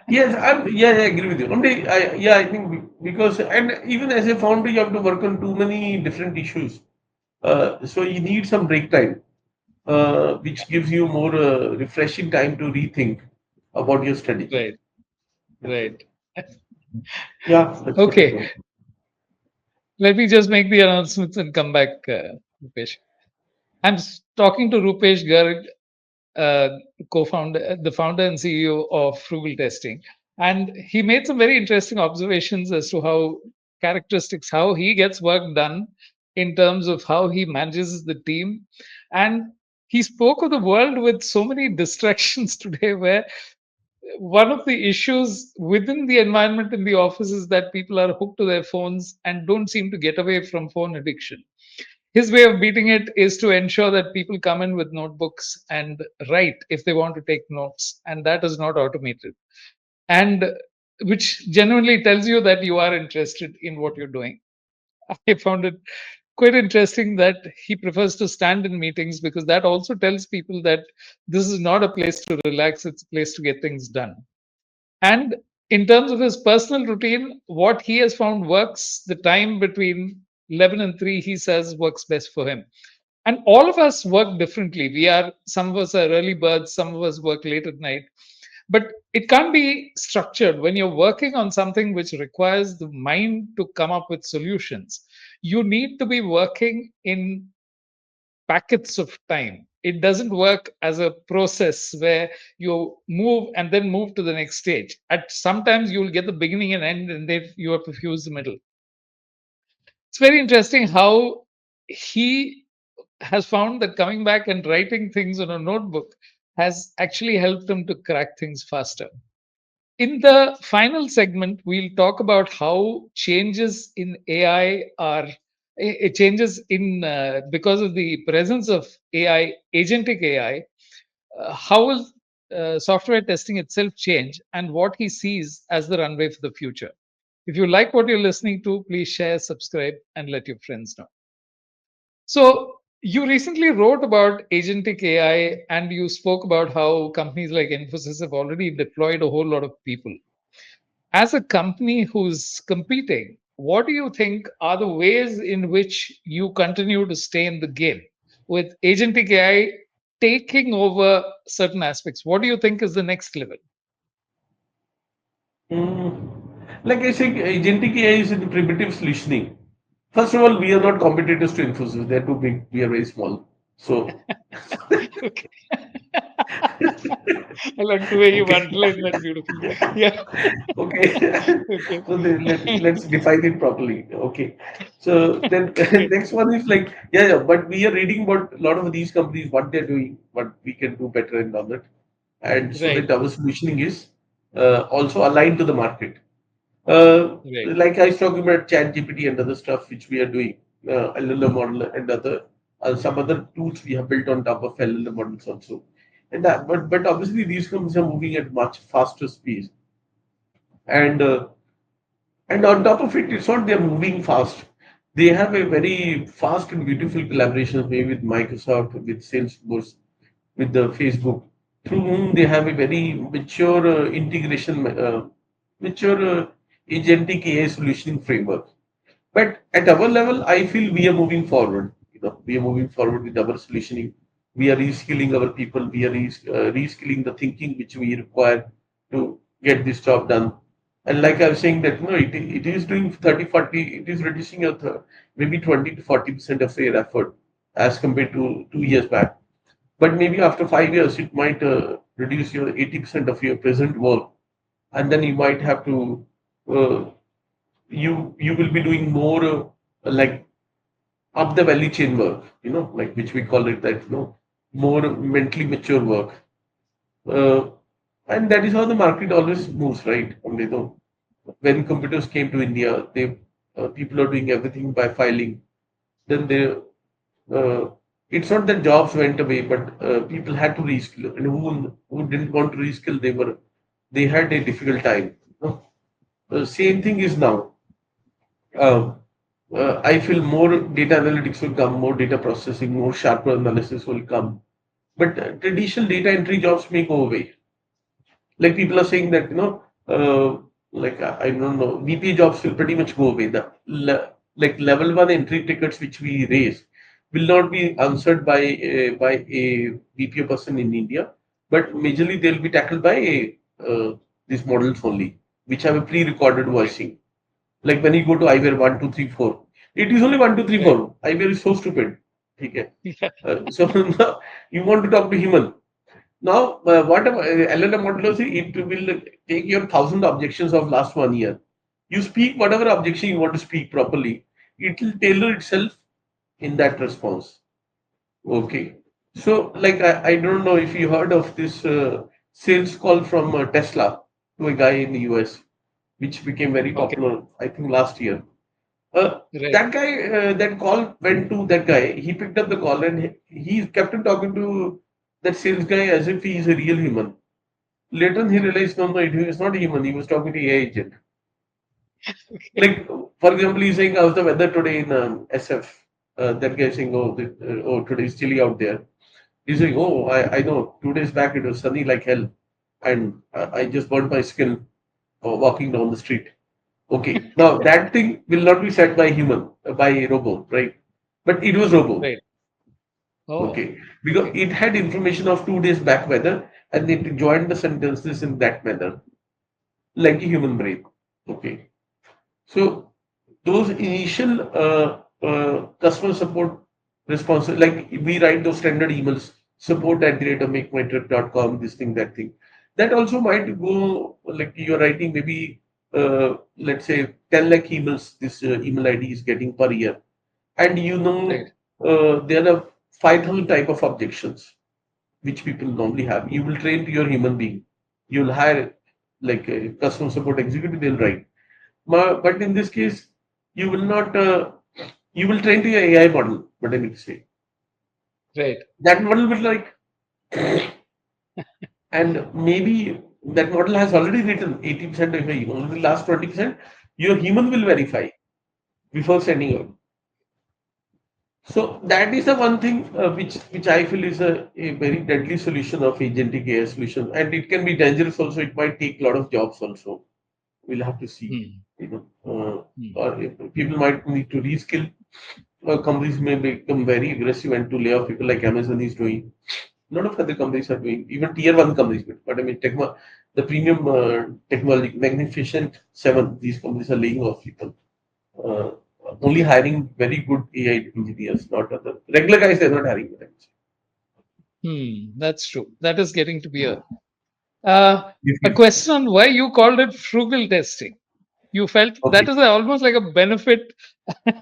Yes, I agree with you. I think because, and even as a founder, you have to work on too many different issues. So you need some break time, which gives you more refreshing time to rethink about your strategy. Right, right. Yeah, that's what I Okay, think. let me just make the announcements and come back, Rupesh. I'm talking to Rupesh Garg, uh, co-founder, the founder and CEO of Frugal Testing, and he made some very interesting observations as to how characteristics, how he gets work done in terms of how he manages the team, and he spoke of the world with so many distractions today, where one of the issues within the environment in the office is that people are hooked to their phones and don't seem to get away from phone addiction. His way of beating it is to ensure that people come in with notebooks and write if they want to take notes, and that is not automated. And which genuinely tells you that you are interested in what you're doing. I found it quite interesting that he prefers to stand in meetings, because that also tells people that this is not a place to relax, it's a place to get things done. And in terms of his personal routine, what he has found works, the time between 11 and 3, he says works best for him. And all of us work differently. Some of us are early birds, some of us work late at night. But it can't be structured. When you're working on something which requires the mind to come up with solutions, you need to be working in packets of time. It doesn't work as a process where you move and then move to the next stage. At sometimes you'll get the beginning and end, and then you have to fuse the middle. It's very interesting how he has found that coming back and writing things on a notebook has actually helped him to crack things faster. In the final segment, we'll talk about how changes in AI are changes in because of the presence of AI, agentic AI. How will software testing itself change, and what he sees as the runway for the future? If you like what you're listening to, please share, subscribe, and let your friends know. So, you recently wrote about agentic AI and you spoke about how companies like Infosys have already deployed a whole lot of people. As a company who's competing, what do you think are the ways in which you continue to stay in the game with agentic AI taking over certain aspects? What do you think is the next level? Like I said, agentic AI is in the primitive solutioning. First of all, we are not competitors to Infosys. They're too big. We are very small. So, Okay. I like the way you've okay. underlined that beautifully. Yeah. Okay. Okay. So let's define it properly. Okay. So then Okay. next one is like, yeah, yeah, but we are reading about a lot of these companies, what they're doing, what we can do better and all that. And so Right. that our solutioning is also aligned to the market. Right. Like I was talking about ChatGPT and other stuff which we are doing, LLM model and other some other tools we have built on top of LLM models also. And that, but obviously these companies are moving at much faster speed. And on top of it, it's not they're moving fast. They have a very fast and beautiful collaboration maybe with Microsoft, with Salesforce, with the Facebook, through whom they have a very mature mature agentic AI solutioning framework. But at our level, I feel we are moving forward. We are moving forward with our solutioning. We are reskilling our people. We are reskilling the thinking which we require to get this job done. And like I was saying that, it is doing 30, 40, it is reducing your maybe 20 to 40% of your effort as compared to 2 years back. But maybe after 5 years, it might reduce your 80% of your present work. And then you might have to uh, you will be doing more like up the value chain work, like which we call it that, more mentally mature work. Uh, and that is how the market always moves, right? I mean, when computers came to India, they people are doing everything by filing. Then uh, it's not that jobs went away, but people had to reskill, and who didn't want to reskill, they had a difficult time. Same thing is now. Um, I feel more data analytics will come, more data processing, more sharper analysis will come. But traditional data entry jobs may go away. Like people are saying that, like I don't know, VP jobs will pretty much go away. Like level one entry tickets which we raise will not be answered by a VP person in India, but majorly they'll be tackled by these models only, which have a pre-recorded voicing. Like when you go to IWare 1, 2, 3, 4, it is only 1, 2, 3, 4. Right. IWare is so stupid. Okay. Yeah. So now you want to talk to human. Now, whatever LLM model is, it will take your 1,000 objections of last 1 year. You speak whatever objection you want to speak properly. It will tailor itself in that response. Okay. So, like, I don't know if you heard of this sales call from Tesla to a guy in the US, which became very Okay. popular, I think, last year. Right. That guy, that call went to that guy. He picked up the call and he kept on talking to that sales guy as if he is a real human. Later on, he realized, no, no, he was not a human. He was talking to AI agent. Okay. Like, for example, he's saying, how's the weather today in SF? That guy saying, oh, today is chilly out there. He's saying, oh, I know. 2 days back, it was sunny like hell. And I just burned my skin walking down the street. Okay. Now, that thing will not be said by human, by a robot, right? But it was robot. Right. Oh. Okay. Because Okay. it had information of 2 days back weather and it joined the sentences in that manner, like a human brain. Okay. So those initial customer support responses, like we write those standard emails, support at the rate of makemytrip.com, this thing, that thing. That also might go like you're writing maybe, let's say, 10 lakh emails this email ID is getting per year. And Right. there are 5,000 type of objections which people normally have. You will train to your human being. You will hire like a customer support executive, they'll write. But in this case, you will not, you will train to your AI model, what I mean to say. Right. That model will like, and maybe that model has already written 80% of your only the last 20%, your human will verify before sending out. So that is the one thing which I feel is a very deadly solution of agentic AI solution, and it can be dangerous also. It might take a lot of jobs also. We'll have to see. Hmm. You know, Hmm. or if people might need to reskill. Companies may become very aggressive and to lay off people like Amazon is doing. A lot of other companies are doing, even tier one companies. But I mean, the premium technology, Magnificent Seven, these companies are laying off people. Uh, Only hiring very good AI engineers, not other regular guys. They're not hiring them. Hmm. That's true. That is getting to be uh, You a feel question on why you called it frugal testing. You felt that okay. is almost like a benefit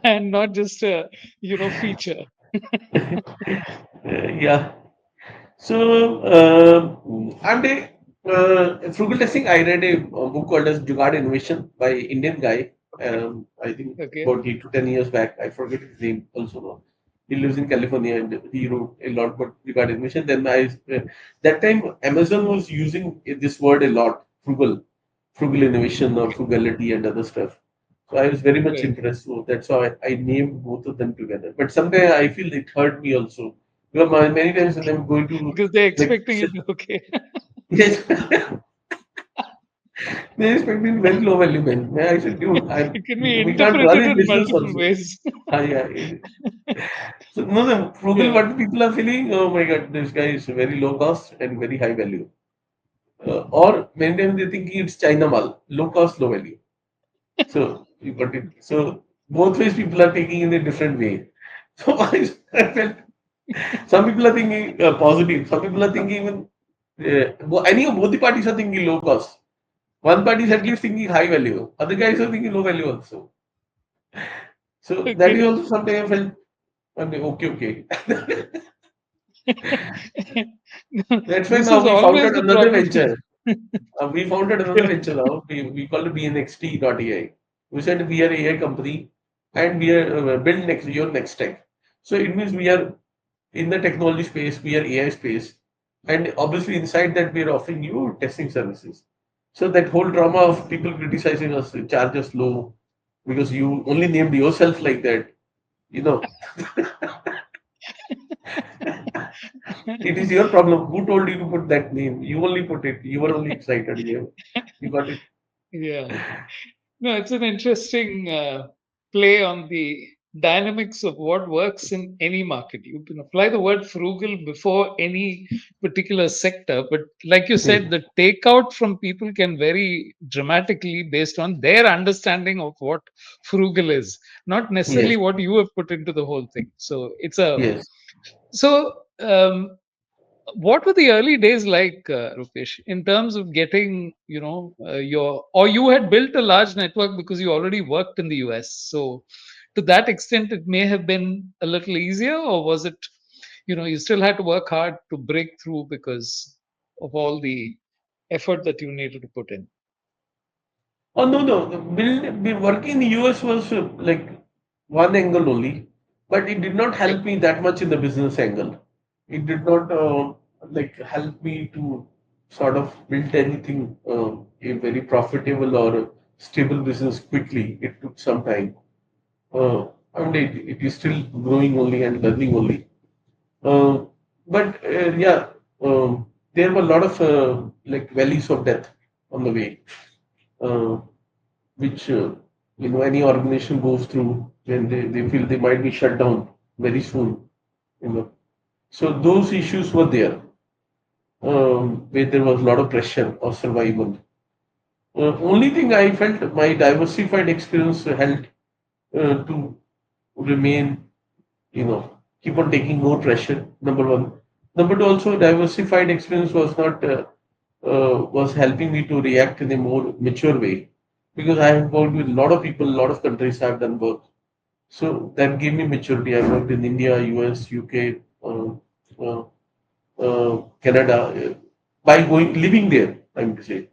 and not just a feature. Yeah. So, and frugal testing, I read a book called as Jugaad Innovation by Indian guy. I think Okay. about 8 to 10 years back. I forget his name also now. He lives in California and he wrote a lot about Jugaad Innovation. That time Amazon was using this word a lot, frugal innovation or frugality and other stuff. So I was very much Right. impressed. So that's how I named both of them together. But sometimes I feel it hurt me also. Because many times when I'm going to Because they're like expecting it. Okay. yes, they're expecting very low value man. Yeah, I said, dude, It can be we can't run interpreted a in business multiple also. ways. Yeah. So no, the frugal Yeah. what people are feeling, oh my god, this guy is very low cost and very high value. Or many times they're thinking it's China mal, low cost, low value. So you got it. So both ways people are taking in a different way. So I felt some people are thinking positive, some people are thinking even any of both the parties are thinking low cost. One party is at least thinking high value, other guys are thinking low value also. So that is Okay. also something I felt okay, okay. That's why This now is we always founded the another problem. venture. We founded another venture now. We call it BNXT.ai. We said we are AI company and we are build next your next tech. So it means we are in the technology space, we are AI space, and obviously inside that we are offering you testing services. So that whole drama of people criticizing us, charge us low because you only named yourself like that, you know, it is your problem. Who told you to put that name? You only put it. You were only excited. You got it. Yeah. No, it's an interesting play on the dynamics of what works in any market. You can apply the word frugal before any particular sector, but like you said, Hmm. the takeout from people can vary dramatically based on their understanding of what frugal is, not necessarily Yes, what you have put into the whole thing. So it's a yes. so. What were the early days like, Rupesh, in terms of getting, or you had built a large network because you already worked in the US. So to that extent, it may have been a little easier, or was it, you still had to work hard to break through because of all the effort that you needed to put in? Oh no, no. Working in the US was like one angle only, but it did not Okay. help me that much in the business angle. It did not like help me to sort of build anything a very profitable or a stable business quickly. It took some time. I mean, it is still growing only and learning only. Uh, but yeah, there were a lot of like valleys of death on the way. Uh, which any organization goes through when they feel they might be shut down very soon. You know, so those issues were there where there was a lot of pressure of survival. Only thing I felt my diversified experience helped to remain, keep on taking more pressure. Number one. Number two, also diversified experience was not was helping me to react in a more mature way because I have worked with a lot of people, a lot of countries. I've done both, so that gave me maturity. I worked in India, US, UK. uh, uh, Canada, by going living there. I'm to say,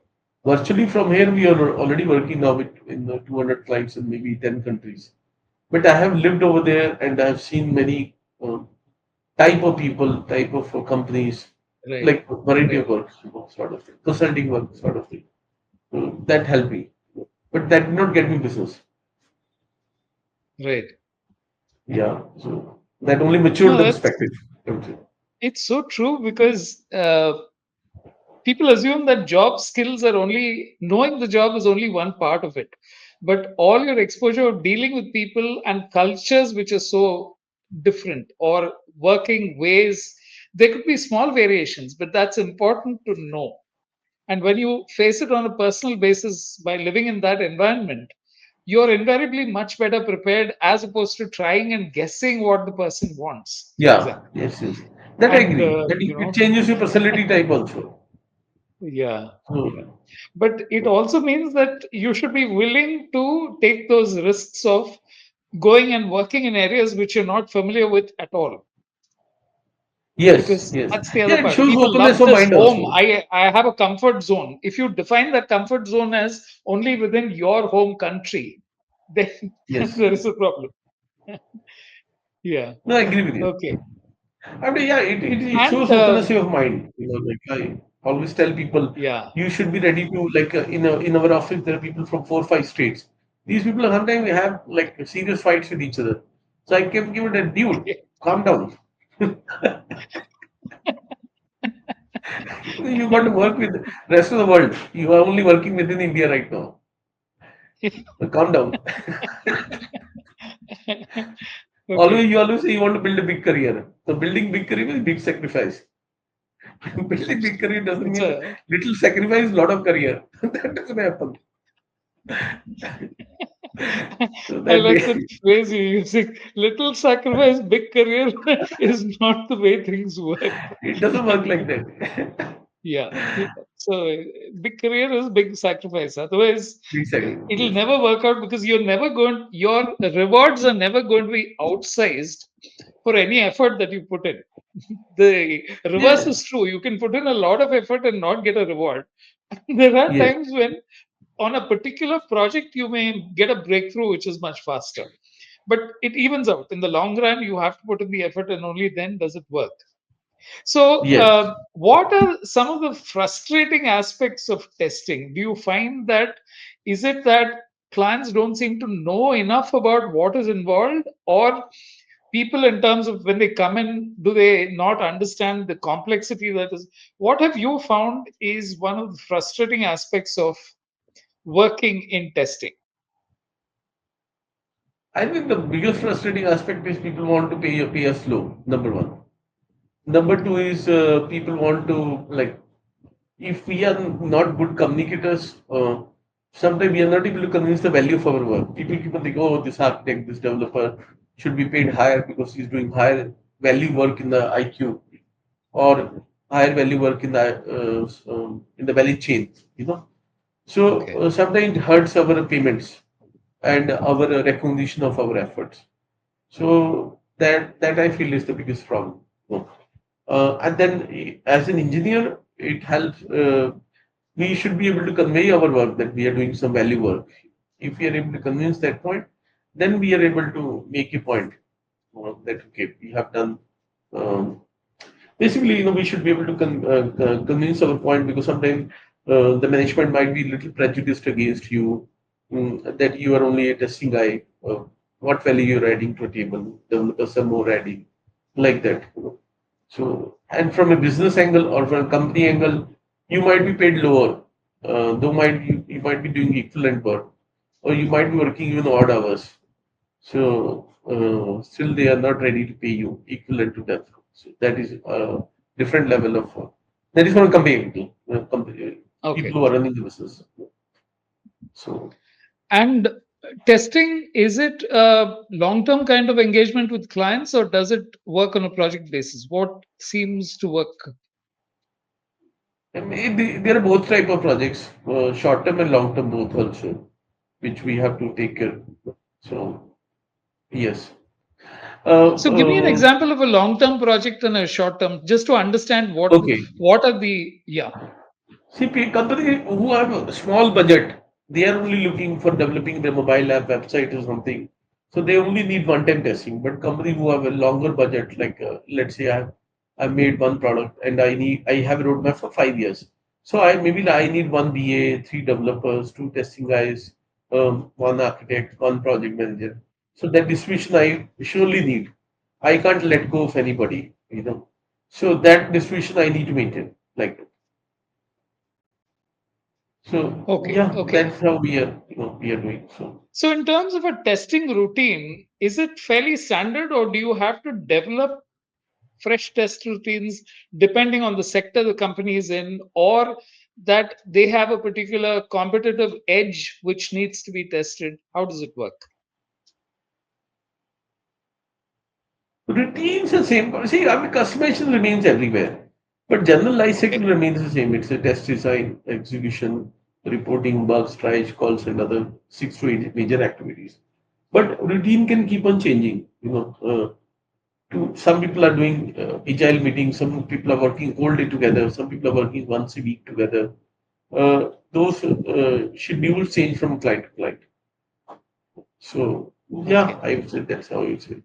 virtually from here we are already working now with in 200 clients in maybe 10 countries. But I have lived over there and I have seen many type of people, type of companies, Right. like variety Right. of work, sort of thing, consulting work, sort of thing. That helped me, but that did not get me business. Right. Yeah, so that only matured No, the that's perspective. I would say. it's so true because people assume that job skills are only knowing the job is only one part of it, but all your exposure of dealing with people and cultures which are so different or working ways, there could be small variations, but that's important to know. And when you face it on a personal basis by living in that environment, you're invariably much better prepared as opposed to trying and guessing what the person wants, for Yeah, example. yes, yes. That I And, agree. That it changes your personality type also. yeah, yeah. So, But it also means that you should be willing to take those risks of going and working in areas which you're not familiar with at all. yes, Because yes. that's the other Yeah, it part. shows People openness love of this mind home. also. I have a comfort zone. If you define that comfort zone as only within your home country, then Yes. there is a problem. Yeah. No, I agree with you. Okay. I mean, yeah, it And shows openness of mind. Like I always tell people, yeah. you should be ready to like in our office there are people from 4 5 states. These people sometimes have like serious fights with each other. So I kept giving a dude, calm down. You got to work with the rest of the world. You are only working within India right now. So calm down. Okay. Always you always say you want to build a big career. So building big career is big sacrifice. Building big career doesn't It's mean a little sacrifice, lot of career. That doesn't happen. So I that like that way, phrase you're using. Little sacrifice, big career is not the way things work. it doesn't work like that. Yeah. Yeah. So big career is big sacrifice. Otherwise, Big sacrifice. it'll Yes. never work out because your rewards are never going to be outsized for any effort that you put in. The reverse Yeah. is true. You can put in a lot of effort and not get a reward. There are Yes. times when on a particular project you may get a breakthrough which is much faster, but it evens out in the long run. You have to put in the effort and only then does it work. So Yes. what are some of the frustrating aspects of testing? Do you find that is it that clients don't seem to know enough about what is involved, or people in terms of when they come in, do they not understand the complexity that is? What have you found is one of the frustrating aspects of working in testing? I think the biggest frustrating aspect is people want to pay us slow. Number one. Number two is people want to like if we are not good communicators, sometimes we are not able to convince the value of our work. People keep on thinking, oh, this architect, this developer should be paid higher because he's doing higher value work in the IQ or higher value work in the value chain. You know, so Okay. sometimes it hurts our payments and our recognition of our efforts. So that I feel is the biggest problem. And then, as an engineer, it helps. We should be able to convey our work that we are doing some value work. If we are able to convince that point, then we are able to make a point that okay, we have done. Um, Basically, we should be able to convince our point because sometimes the management might be a little prejudiced against you, that you are only a testing guy. What value you're adding to a table? Developers are more adding, like that. So, and from a business angle or from a company angle, you might be paid lower, though you might be doing equivalent work, or you might be working even odd hours. So still they are not ready to pay you equivalent to that. So that is a different level of that is from a company, people Okay. who are running the business. So And testing, is it a long term kind of engagement with clients or does it work on a project basis? What seems to work? I mean, there are both type of projects, short term and long term both also, which we have to take care. So yes. Uh, So give me an uh, example of a long-term project and a short-term, just to understand okay. what are the yeah. See, companies who have a small budget, they are only looking for developing their mobile app website or something. So they only need one-time testing. But companies who have a longer budget, like let's say I've made one product and I have a roadmap for 5 years. So I need one BA, three developers, two testing guys, one architect, one project manager. So that distribution I surely need. I can't let go of anybody, you know. So that distribution I need to maintain. Like so Okay, yeah, okay. that's how we are doing. So So in terms of a testing routine, is it fairly standard, or do you have to develop fresh test routines depending on the sector the company is in, or that they have a particular competitive edge which needs to be tested? How does it work? routines are same. See, I mean customization remains everywhere, but general life cycle Okay. remains the same. It's a test design, execution, reporting, bugs, triage, calls, and other 6 to 8 major activities. But routine can keep on changing. Some people are doing agile meetings. Some people are working all day together. Some people are working once a week together. Those schedules change from client to client. So yeah, Okay. I would say that's how you say.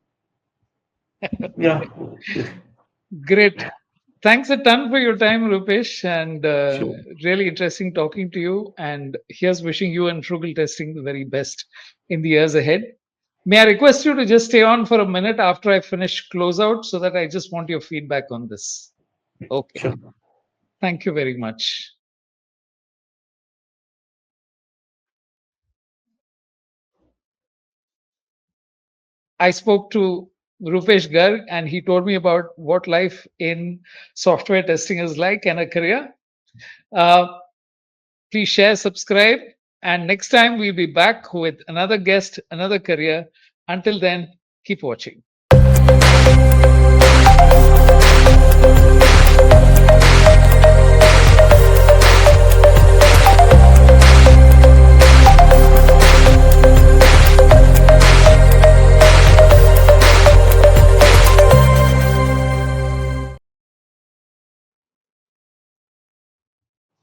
Yeah, Great. Thanks a ton for your time, Rupesh, and sure, really interesting talking to you. And here's wishing you and Frugal Testing the very best in the years ahead. May I request you to just stay on for a minute after I finish closeout so that I just want your feedback on this. Okay. sure. Thank you very much. I spoke to Rupesh Garg and he told me about what life in software testing is like and a career. Uh, Please share, subscribe, and next time we'll be back with another guest, another career. Until then, keep watching.